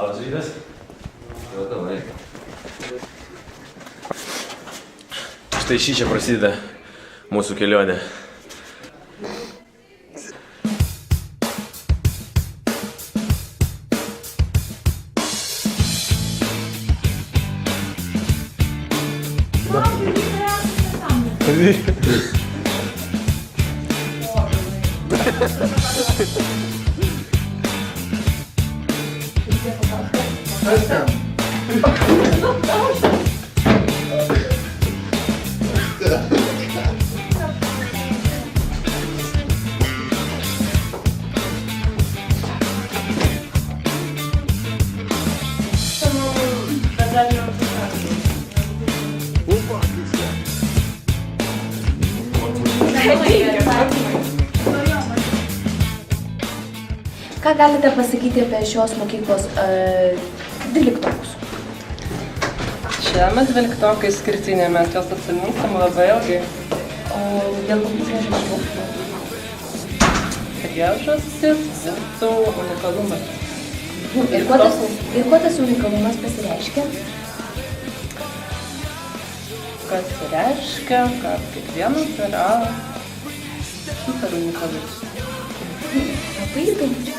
Labas rytas. Jau davai. Štai šį čia prasideda mūsų kelionė. Ką galite pasakyti apie šios mokyklos 12-okus? Šiemet 12-okai išskirtiniai, mes juos atsiminsim labai ilgai. O dėl kokių priežasčių? Priežastis būtų unikalumas. Ir kuo tas unikalumas pasireiškia? Kas reiškia, kad kiekvienas yra super unikalus. Labai įdomu.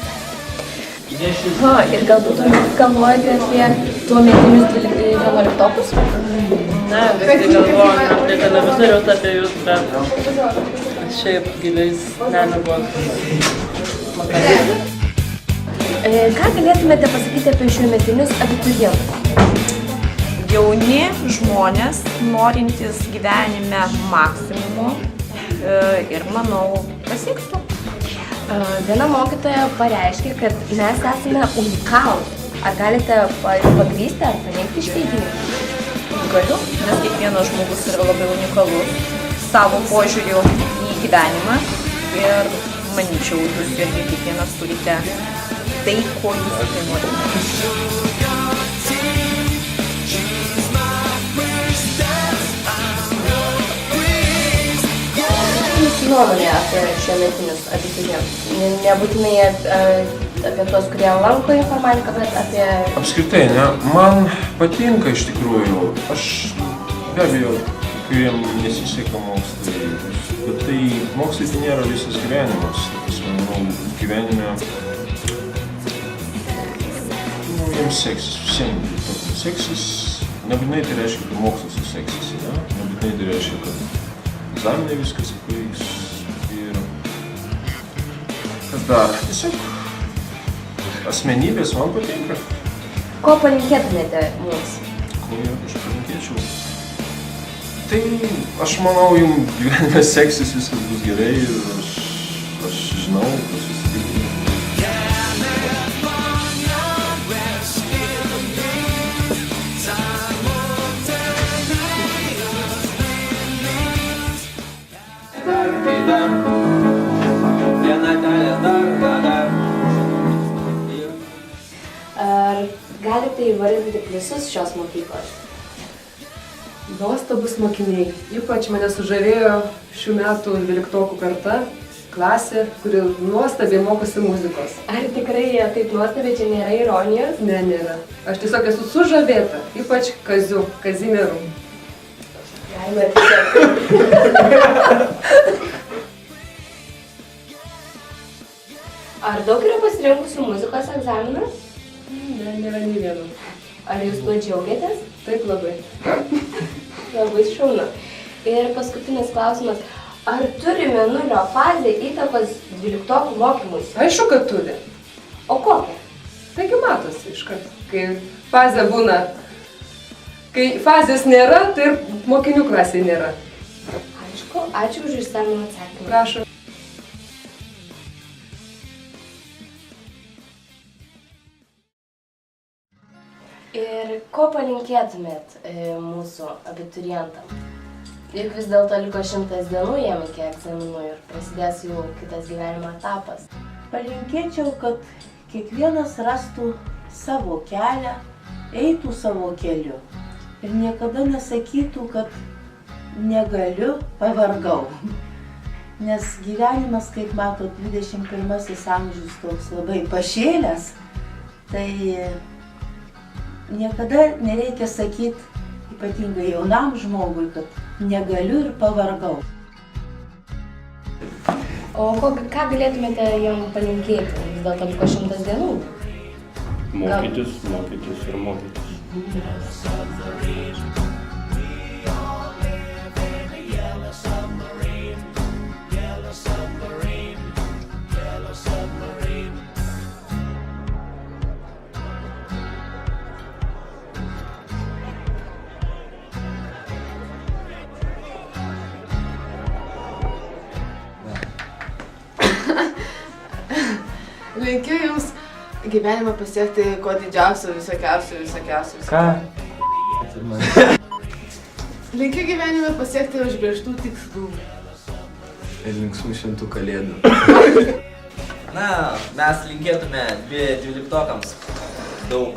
Ir galbūt galvojate apie tuometinius 11-okus? Ne, visi galvojame apie televizorius, apie jūs, bet šiaip giliais nemigos makarai. Ką galėtumėte pasakyti apie šiuometinius abiturientus? Jauni žmonės, norintys gyvenime maksimumo ir, manau, pasiektų. Viena mokytoja pareiškė, kad mes esame unikalūs. Ar galite pagrįsti ar paneigti šį teiginį? Galiu, nes kiekvienas žmogus yra labai unikalus savo požiūriu į gyvenimą ir manyčiau, jūs irgi kiekvienas turite tai, ko jūs tai norite. Nuomonė apie šiemetinius abiturientus. Nebūtinai apie tuos, kurie lanko informatiką, bet apie... Apskritai, ne, man patinka iš tikrųjų. Aš be abejo, kuriem nesiseka mokslai, bet tai mokslai tai nėra visas gyvenimas. Tas, manau, gyvenime jiems seksis, visiems seksis. Nebūtinai tai reiškia, kad mokslas seksis, ne? Nebūtinai tai reiškia, kad egzaminai viskas pavyks ir kas dar. Tiesiog asmenybės man patinka. Ko palinkėtumėte mums? Ko aš palinkėčiau? Tai aš manau, jums gyvenime seksis, viskas bus gerai ir aš žinau, kas susitikti. Ar galite įvardinti pliusus šios mokyklos? Nuostabus mokiniai. Ypač mane sužavėjo šių metų 12-okų karta, klasė, kuri nuostabiai mokosi muzikos. Ar tikrai jie taip nuostabiai, čia nėra ironijos? Ne, nėra. Aš tiesiog esu sužavėta, ypač Kazimieru. Galima tiesiog. Ar daug yra pasirinkusių muzikos egzaminą? Ne, nėra nei vieno. Ar jūs tuo džiaugiatės? Taip labai. Labai šaunu. Ir paskutinis klausimas. Ar turi mėnulio fazė įtakos 12-okų mokymuisi? Aišku, kad turi. O kokią? Taigi matosi iškart, kai fazė būna. Kai fazės nėra, tai ir mokinių klasėje nėra. Aišku, ačiū už išsamų atsakymą. Prašau. Ir ko palinkėtumėt mūsų abiturientam? Juk vis dėlto liko 100 dienų jiem iki egzaminų ir prasidės jau kitas gyvenimo etapas. Palinkėčiau, kad kiekvienas rastų savo kelią, eitų savo keliu ir niekada nesakytų, kad negaliu, pavargau. Nes gyvenimas, kaip matot, 21 amžius toks labai pašėlęs, tai niekada nereikia sakyti, ypatingai jaunam žmogui, kad negaliu ir pavargau. O ką galėtumėte jam palinkėti? Vis dėlto liko 100 dienų. Mokytis, mokytis ir mokytis. Linkiu Jums gyvenimą pasiekti kuo didžiausių, visokiausių. Ką? Linkiu gyvenimą pasiekti užbrėžtų tikslų. Ir linksmų šventų kalėdų. Na, mes linkėtume 12-okams daug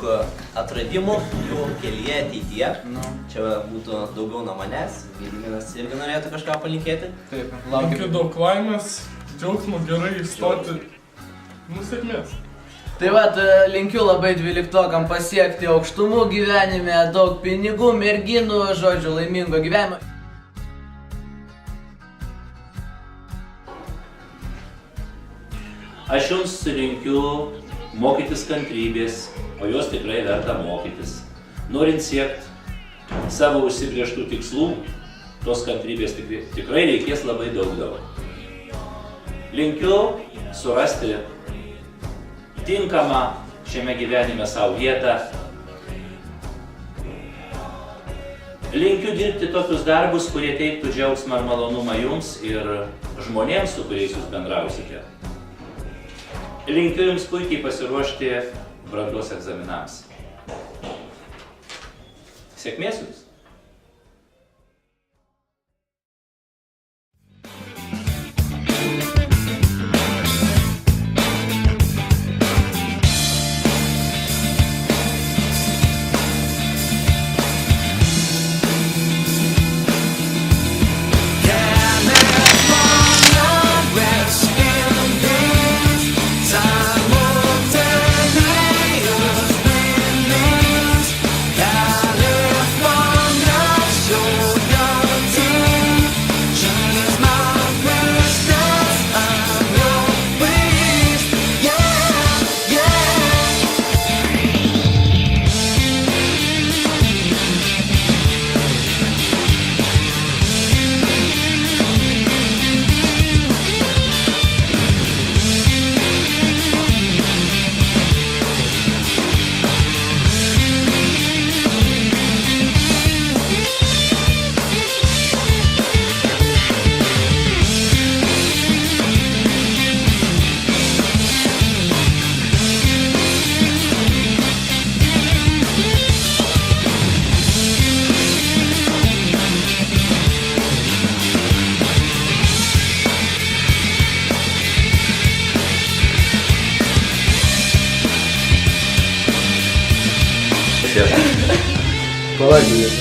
atradimų jų kelyje ateityje. Čia būtų daugiau nuo manęs. Gediminas irgi norėtų kažką palinkėti. Taip, linkiu daug laimės, džiaugsmo, gerai įstoti. Sėkmės. Tai vat, linkiu labai 12-okam pasiekti aukštumų gyvenime, daug pinigų, merginų, žodžiu, laimingo gyvenimo. Aš Jums linkiu mokytis kantrybės, o jos tikrai verta mokytis. Norint siekti savo užsibrėžtų tikslų, tos kantrybės tikrai reikės labai daug. Linkiu surasti tinkamą šiame gyvenime savo vietą. Linkiu dirbti tokius darbus, kurie teiktų džiaugsmą ir malonumą Jums ir žmonėms, su kuriais Jūs bendrausite. Linkiu Jums puikiai pasiruošti brandos egzaminams. Sėkmės Jums! Palauk.